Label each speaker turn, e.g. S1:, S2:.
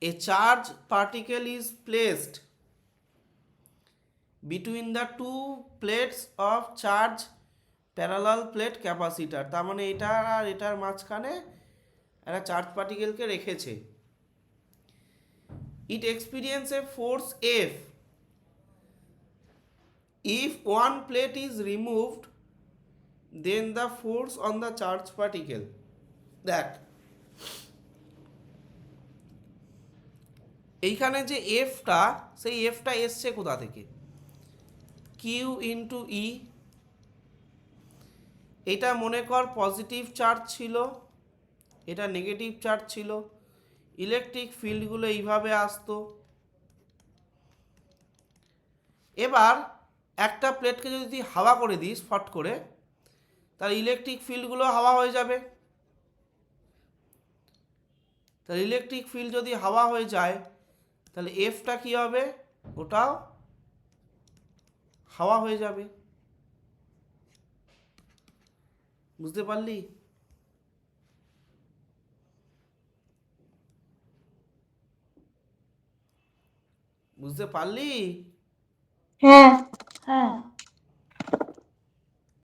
S1: A charge particle is placed between the two plates of charge parallel plate capacitor. তার মানে এটা আর এটার মাঝখানে একটা চার্জ পার্টিকেলকে রেখেছে। It experience a force F if one plate is removed then the force on the charge particle that. এইখানে যে এফটা, সেই এফটা এসছে কোথা থেকে? Q into E. এটা মনে কর পজিটিভ চার্জ ছিল, এটা নেগেটিভ চার্জ ছিল, ইলেকট্রিক ফিল্ডগুলো এইভাবে আসতো। এবার একটা প্লেটকে যদি হাওয়া করে দিস ফট করে, তাহলে ইলেকট্রিক ফিল্ডগুলো হাওয়া হয়ে যাবে। তাহলে ইলেকট্রিক ফিল্ড যদি হাওয়া হয়ে যায়, তাহলে এফটা কি হবে? ওটাও হাওয়া হয়ে যাবে। বুঝতে পারলি? বুঝতে পারলি?
S2: হ্যাঁ হ্যাঁ।